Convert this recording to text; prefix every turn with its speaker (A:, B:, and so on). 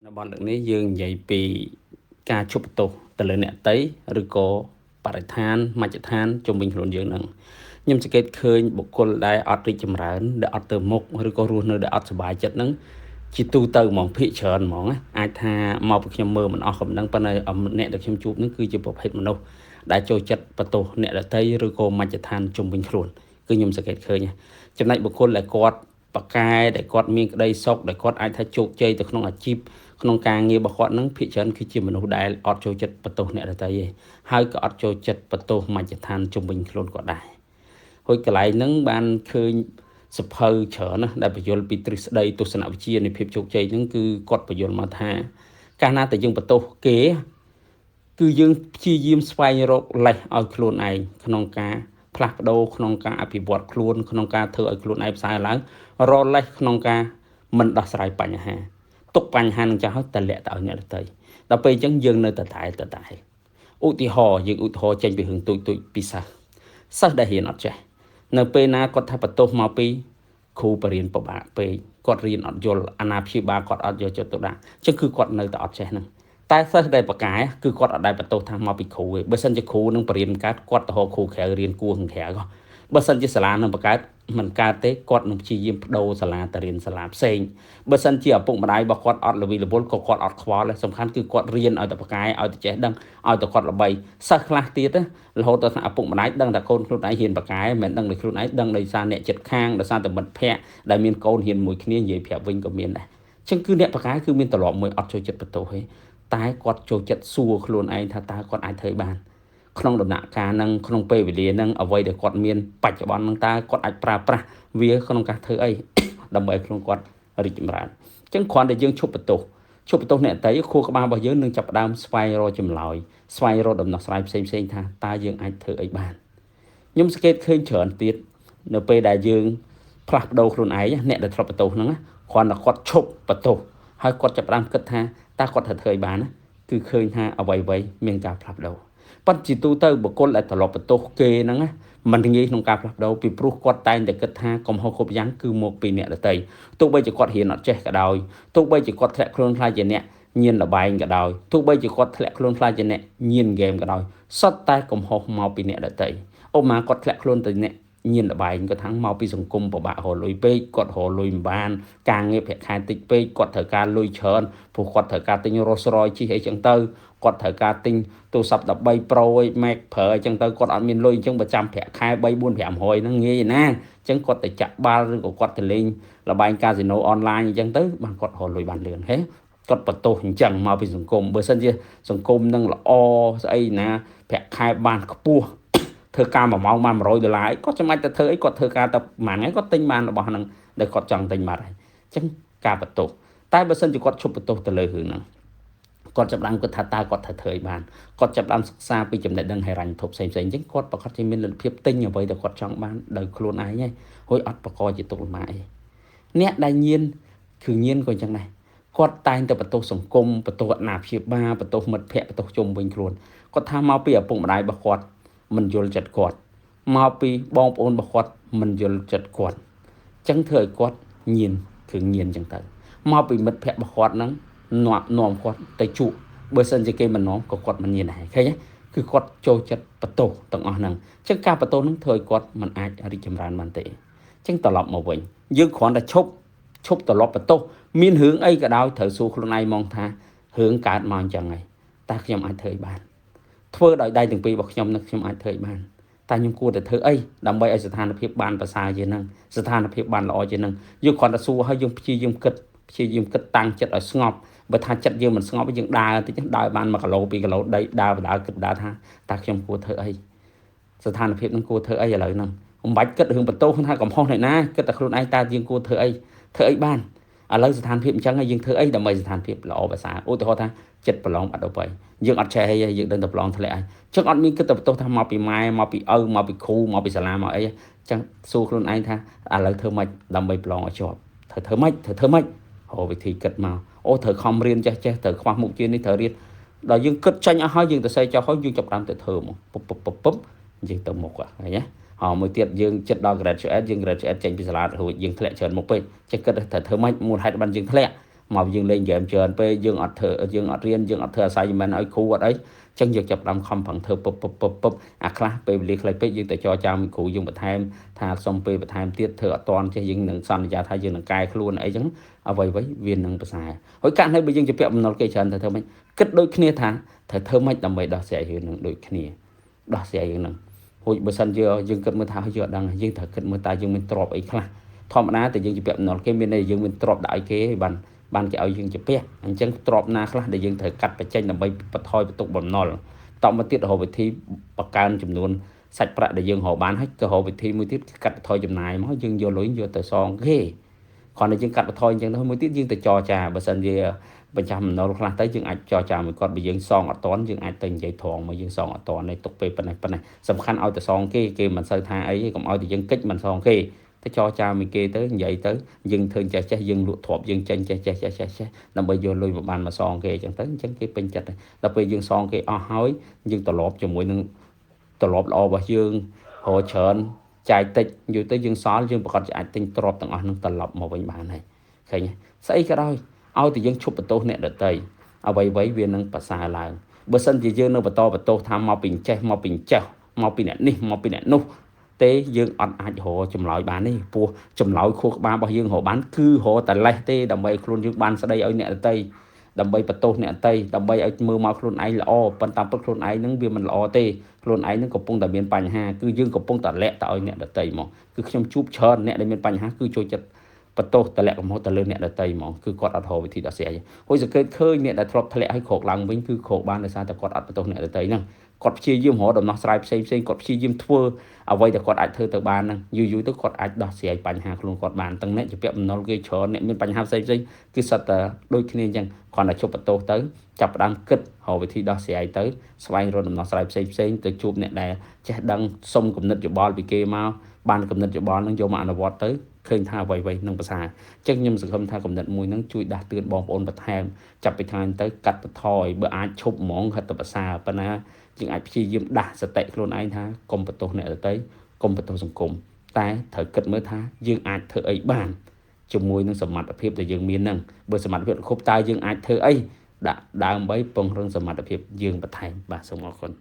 A: នៅបនទឹកនេះយើងនិយាយពីការជប់បន្ទោសទៅលើអ្នកតីឬក៏បរិស្ថានមជ្ឈដ្ឋានជុំវិញខ្លួនយើងនឹងខ្ញុំសង្កេតឃើញបុគ្គលដែលអត់រីកចម្រើនដែលអត់ទៅមុខឬក៏រស់នៅដែលអត់សុបាយចិត្តនឹងជាទូទៅហ្មងភាគច្រើនហ្មងអាចថាមកពីខ្ញុំមើលមិនអស់កំណឹងប៉ុន្តែអ្នកដែលខ្ញុំជួបនឹងគឺជាប្រភេទមនុស្សដែលចូលចិត្តបន្ទោសអ្នកដទៃឬក៏មជ្ឈដ្ឋានជុំវិញខ្លួនគឺខ្ញុំសង្កេតឃើញចំណែកបុគ្គលដែលគាត់បកកែដែលគាត់មានក្តីសុខដែលគាត់អាចថាជោគជ័យទៅក្នុងអាជីពក្នុងការងាររបស់គាត់នឹងភាគច្រើនគឺជាមនុស្សដែលអត់ចូលចិត្តបន្ទោសអ្នកដទៃទេហើយក៏អត់ចូលចិត្តបន្ទោសមជ្ឈដ្ឋានជុំវិញខ្លួនគាត់ដែរហើយកន្លែងហ្នឹងបានឃើញសភៅច្រើនណាស់ដែលបញ្យល់ពីទ្រឹស្ដីទស្សនវិជ្ជានៃភាពជោគជ័យហ្នឹងគឺគាត់បញ្យល់មកថាកាលណាតែយើងបន្ទោសគេគឺយើងព្យាយាមស្វែងរកលេសឲ្យខ្លួនឯងក្នុងការផ្លាស់ប្ដូរក្នុងការអភិវឌ្ឍខ្លួនក្នុងការធ្វើឲ្យខ្លួនឯងផ្សើរឡើងរកលេសក្នុងការមិនដោះស្រាយបញ្ហាទុកបញ្ហានឹងចាស់ហើយតម្លាក់ទៅឲ្យអ្នកដទៃដល់ពេលអញ្ចឹងយើងនៅតែឧទាហរណ៍យើងឧទាហរណ៍ចេញពីរឿងទូចពីសិស្សដែលរៀនអត់ចេះនៅពេលណាគាត់ថាបន្ទោសមកពីគ្រូបរិញ្ញាបត្រពិបាកពេកគាត់រៀនអត់យល់អាណាព្យាបាលគាត់អត់យកចិត្តទុកដាក់អញ្ចឹងគឺគាត់នៅតែអត់ចេះហ្នឹងតែសិស្សដែលបកកែគឺគាត់អត់ដែលបន្ទោសថាមកពីគ្រូទេបើសិនជាគ្រូនឹងបរិញ្ញាបត្រគាត់ទៅហៅគ្រូក្រៅរៀនគួរខាងក្រៅបើសិនជាសាលានឹងបង្កើតមិនកើតទេគាត់នឹងព្យាយាមបដូរសាលាទៅរៀនសាលាផ្សេងបើសិនជាឪពុកម្ដាយរបស់គាត់អត់ល្វីល្វល់ក៏គាត់អត់ខ្វល់សំខាន់គឺគាត់រៀនឲ្យតែបកកែឲ្យតែចេះដឹងឲ្យតែគាត់ល្បីសិស្សខ្លះទៀតរហូតដល់ថាឪពុកម្ដាយដឹងតែកូនខ្លួនឯងរៀនបកកែមិនដឹងតែខ្លួនឯងដឹងដោយសារអ្នកចិត្តខាងដោយសារតែមិត្តភ័ក្តិដែលមានកូនរៀនមួយគ្នានិយាយប្រាប់វិញក៏មានដែរអញ្ចឹងគឺអ្នកបកកែគឺមានទ្រព្យមួយអត់ចូលចិត្តបន្ទោសទេតែគាត់ចូលចិត្តសួរខ្លួនឯងថាតើគាត់អាចធ្វើបានក្នុងដំណាក់កាលហ្នឹងក្នុងពេលវេលាហ្នឹងអ្វីដែលគាត់មានបច្ចុប្បន្នហ្នឹងតើគាត់អាចប្រើប្រាស់វាក្នុងការធ្វើអីដើម្បីឲ្យខ្លួនគាត់រីកចម្រើនអញ្ចឹងគ្រាន់តែយើងឈប់បន្ទោសអ្នកតីខួរក្បាលរបស់យើងនឹងចាប់ផ្ដើមស្វែងរកចម្លើយស្វែងរកដំណោះស្រាយផ្សេងថាតើយើងអាចធ្វើអីបានខ្ញុំសង្កេតឃើញច្រើនទៀតនៅពេលដែលយើងផ្លាស់ប្ដូរខ្លួនឯងអ្នកដែលធ្លាប់បន្ទោសហ្នឹងគ្រាន់តែគាត់ឈប់បន្ទោសហើយគាត់ចាប់ផ្ដើមគិតថាតើគាត់ធ្វើអីបានគឺឃើញថាអ្វីមានការផ្លាស់ប្ដូរប៉ុន្តែជាទូទៅបុគ្គលដែលត្រឡប់បន្ទោសគេហ្នឹងមិនងាយក្នុងការផ្លាស់ប្ដូរពីព្រោះគាត់តែងតែគិតថាកំហុសគ្រប់យ៉ាងគឺមកពីអ្នកដទៃទោះបីជាគាត់រៀនអត់ចេះក៏ដោយទោះបីជាគាត់ធ្លាក់ខ្លួនខ្លាចជាអ្នកញៀនលបែងក៏ដោយទោះបីជាគាត់ធ្លាក់ខ្លួនខ្លាចជាអ្នកញៀនហ្គេមក៏ដោយសុទ្ធតែកំហុសមកពីអ្នកដទៃឧបមាគាត់ធ្លាក់ខ្លួនទៅអ្នកញៀនលបែងគាត់ថាមកពីសង្គមពិបាករលុយពេកគាត់រលុយមិនបានការងារប្រាក់ខែតិចពេកគាត់ត្រូវការលុយច្រើនព្រោះគាត់ត្រូវការទិញរ៉ូសរយជីអីចឹងទៅគាត់ត្រូវការទិញទូរស័ព្ទ13 Pro ឯ Mac ប្រើអញ្ចឹងទៅគាត់អត់មានលុយអញ្ចឹងបើចាំប្រាក់ខែ3 4 500ហ្នឹងងាយណាអញ្ចឹងគាត់ទៅចាក់បាល់ឬក៏គាត់ទៅលេងលបែងកាស៊ីណូអនឡាញអញ្ចឹងទៅបានគាត់រលុយបានលឿនហេគាត់បន្ទោសអញ្ចឹងមកពីសង្គមបើសិនជាសង្គមនឹងល្អស្អីណាប្រាក់ខែបានខ្ពស់ធ្វើការ1ម៉ោងបាន$100គាត់ចាំបាច់ទៅធ្វើអីគាត់ធ្វើការតែប្រហែលថ្ងៃគាត់ទិញបានរបស់ហ្នឹងដែលគាត់ចង់ទិញបាត់ហើយអញ្ចឹងការបន្ទោសតែបើសិនជាគាត់ឈប់បន្ទោសទៅលើរឿងហ្នឹងគាត់ចាប់បានគាត់ថាតើគាត់ធ្វើអីបានគាត់ចាប់បានសិក្សាពីចំណេះដឹងហិរញ្ញវត្ថុផ្សេងអញ្ចឹងគាត់ប្រកាសជាមានលទ្ធភាពទិញអ្វីដែលគាត់ចង់បានដោយខ្លួនឯងហើយហួយអត់បកកជាទុកលំបាកអីអ្នកដែលញៀនគឺញៀនក៏អញ្ចឹងដែរគាត់តែងតែបន្ទោសសង្គមបន្ទោសអាណាព្យាបាលបន្ទោសមិត្តភ័ក្តិបន្ទោសជុំវិញខ្លួនគាត់ថាមកពីឪពុកម្ដាយរបស់គាត់មិនយល់ចិត្តគាត់មកពីបងប្អូនរបស់គាត់មិនយល់ចិត្តគាត់អញ្ចឹងធ្វើឲ្យគាត់ញៀនគឺញៀនអញ្ចឹងទៅមកពីមិត្តភ័ក្តិរបស់គាត់ហ្នឹងនាំគាត់ទៅជក់បើសិនជាគេមិននាំក៏គាត់មិនញៀនដែរឃើញទេគឺគាត់ចូលចិត្តបន្ទោសទាំងអស់ហ្នឹងអញ្ចឹងការបន្ទោសហ្នឹងធ្វើឲ្យគាត់មិនអាចរីកចម្រើនបានទេអញ្ចឹងត្រឡប់មកវិញយើងគ្រាន់តែឈប់ត្រឡប់បន្ទោសមានរឿងអីក៏ដោយត្រូវសួរខ្លួនឯងមកថារឿងកើតមកអញ្ចឹងហើយតើខ្ញុំអាចធ្វើអីបានធ្វើដោយដៃទាំងពីររបស់ខ្ញុំនឹងខ្ញុំអាចធ្វើអីបានតែខ្ញុំគួរតែធ្វើអីដើម្បីឲ្យស្ថានភាពបានប្រសើរជាងហ្នឹងស្ថានភាពបានល្អជាងហ្នឹងយើងគ្រាន់តែសួរឲ្យយើងព្យាយាមគិតតាំងចិត្តឲ្យស្ងប់បើថាចិត្តយើងមិនស្ងប់យើងដើរតិចដើរបាន1គីឡូ2គីឡូដីដើរគិតថាតើខ្ញុំគួរធ្វើអីស្ថានភាពនឹងគួរធ្វើអីឥឡូវហ្នឹងមិនបាច់គិតរឿងបន្ទោសថាកំហុសអ្នកណាគិតតែខ្លួនឯងតើយើងគួរធ្វើអីបានឥឡូវស្ថានភាពអញ្ចឹងហើយយើងធ្វើអីដើម្បីស្ថានភាពល្អប្រសើរឧទាហរណ៍ថាចិត្តប្រឡងបាត់ទៅបីយើងអត់ចេះអីយើងដឹងតែប្រឡងធ្លាក់ហើយអញ្ចឹងអត់មានគិតតែបន្ទោសថាមកពីម៉ែមកពីឪមកពីគ្រូមកពីសាលាមកអីអញ្ចឹងសួរខ្លួនឯងថាឥឡូវធ្វើម៉េចដើម្បីប្រឡងឲ្យជាប់ត្រូវធ្វើម៉េចហៅវិធីគិតមកអូត្រូវខំរៀនចេះត្រូវខ្វះមុខជានេះត្រូវរៀនដល់យើងគិតចាញ់អស់ហើយយើងទៅសេចោលហើយយើងចាប់តាមទៅធ្វើមកពុបយើងទៅមុខឃើញទេមួយទៀតយើងចិត្តដល់ graduate យើង graduate ចេញពីសាលារួចយើងធ្លាក់ច្រើនមុខពេកចេះគិតថាធ្វើម៉េចមូលហេតុបានយើងធ្លាក់ មកយើងលេងហ្គេមច្រើនពេកយើងអត់ធ្វើយើងអត់រៀនយើងអត់ធ្វើ assignment ឲ្យគ្រូអត់អីចឹងយើងចាប់ដើមខំប្រឹងធ្វើពឹបអាខ្លះពេលវេលាខ្លីពេកយើងទៅចរចាមួយគ្រូយើងបន្ថែមថាសុំពេលបន្ថែមទៀតធ្វើអត់តាន់ចេះយើងនឹងសន្យាថាយើងនឹងកែខ្លួនអីចឹងអ្វីវានឹងប្រសើរហើយកាលនេះបើយើងជាពាក់បំណុលគេច្រើនទៅធ្វើម៉េចគិតដូចគ្នាថាត្រូវធ្វើម៉េចដើម្បីដោះស្រាយរឿងនឹងដូចគ្នាដោះស្រាយរឿងនឹងហូចបើសិនជាយើងគិតមើលថាយើងអត់ដឹងយើងត្រូវគិតមើលតើយើងមានទ្រព្យអីខ្លះធម្មតាតែយើងជាពាក់បំណុលគេមានន័យយើងមានទ្រព្យដាក់ឲ្យគេបានគេឲ្យយើងជាពាក់អញ្ចឹងទ្រព្យណាខ្លះដែលយើងត្រូវកាត់បញ្ចេញដើម្បីបន្ថយបន្ទុកបំណុលតមកទៀតរកវិធីបង្កើនចំនួនសាច់ប្រាក់ដែលយើងរកបានហើយក៏រកវិធីមួយទៀតកាត់បន្ថយចំណាយមកយើងយកលុយយកទៅសងគេគ្រាន់តែយើងកាត់បន្ថយអញ្ចឹងទៅមួយទៀតយើងទៅចរចាបើសិនជាបញ្ចាំបំណុលខ្លះទៅយើងអាចចរចាមួយគាត់បើយើងសងអត់តាន់យើងអាចទៅនិយាយត្រង់មកយើងសងអត់តាន់នេះទុកពេលប៉ុណ្ណេះសំខាន់ឲ្យទៅសងគេមិនសូវថាអីកុំឲ្យតែយើងកិច្ចមិនសងគេទៅចរចាមួយគេទៅនិយាយទៅយើងធ្វើចេះយើងលក់ទ្រព្យយើងចេញចេះដើម្បីយកលុយមកបានមកសងគេអញ្ចឹងគេពេញចិត្តដល់ពេលយើងសងគេអស់ហើយយើងត្រឡប់ជាមួយនឹងត្រឡប់ល្អរបស់យើងរកច្រើនចាយតិចយូរទៅយើងសល់យើងប្រកាសអាចទិញទ្រព្យទាំងអស់នឹងត្រឡប់មកវិញបានហើយឃើញស្អីក៏ដោយឲ្យតែយើងឈប់បន្ទោសអ្នកដទៃអ្វីវានឹងប្រសើរឡើងបើសិនជាយើងនៅបន្តបន្ទោសថាមកពីចេះមកពីចេះមកពីអ្នកនេះមកពីអ្នកនោះទេយើងអត់អាចរកចម្លើយបានទេព្រោះចម្លើយខួរក្បាលរបស់យើងរកបានគឺរកតែលេសទេដើម្បីខ្លួនយើងបានស្ដីឲ្យអ្នកដទៃដើម្បីបន្ទោសអ្នកដទៃដើម្បីឲ្យមើលមកខ្លួនឯងល្អប៉ុន្តែពិតខ្លួនឯងនឹងវាមិនល្អទេខ្លួនឯងនឹងកំពុងតែមានបញ្ហាគឺយើងកំពុងតែលាក់ទៅឲ្យអ្នកដទៃមកគឺខ្ញុំជួបច្រើនអ្នកដែលមានបញ្ហាគឺចូលចិត្តបន្ទោសតម្លាក់កំហុសទៅលើអ្នកដទៃហ្មងគឺគាត់អត់រកវិធីដោះស្រាយហើយសង្កេតឃើញអ្នកដែលធ្លាប់ធ្លាក់ឲ្យក្រោកឡើងវិញគឺក្រោកបានដោយសារតែគាត់អត់បន្ទោសអ្នកដទៃហ្នឹងគាត់ព្យាយាមរកដំណោះស្រាយផ្សេងគាត់ព្យាយាមធ្វើអ្វីដែលគាត់អាចធ្វើទៅបានហ្នឹងយូរទៅគាត់អាចដោះស្រាយបញ្ហាខ្លួនគាត់បានទាំងអ្នកជាពាក់បំណុលគេច្រើនអ្នកមានបញ្ហាផ្សេងគឺសិតតែដូចគ្នាអញ្ចឹងគាត់តែជប់បន្ទោសទៅចាប់ផ្ដើមគិតរកវិធីដោះស្រាយទៅស្វែងរកដំណោះស្រាយផ្សេងទៅជួបអ្នកដែលចេះដឹងសុំគំនិតយោបល់ពីគេមកបានគំនិតយោបល់ហ្នឹងយកមកអនុវត្តទៅឃើញថាអ្វីនឹងប្រសើរអញ្ចឹងខ្ញុំសង្ឃឹមថាគំនិតមួយហ្នឹងជួយដាស់តឿនបងប្អូនបន្ថែមចាប់ពីថ្ងៃទៅកាត់បន្ថយបើអាចឈប់ហ្មងហិតទៅប្រសើរប៉ុន្តែយើងអាចព្យាយាមដាស់សតិខ្លួនឯងថាកុំបន្ទោសអ្នកដទៃកុំបន្ទោសសង្គមតែត្រូវគិតមើលថាយើងអាចធ្វើអីបានជាមួយនឹងសមត្ថភាពដែលយើងមានហ្នឹងបើសមត្ថភាពគ្រប់តើយើងអាចធ្វើអីដាក់ដើម្បីពង្រឹងសមត្ថភាពយើងបន្ថែមបាទសូមអរគុណ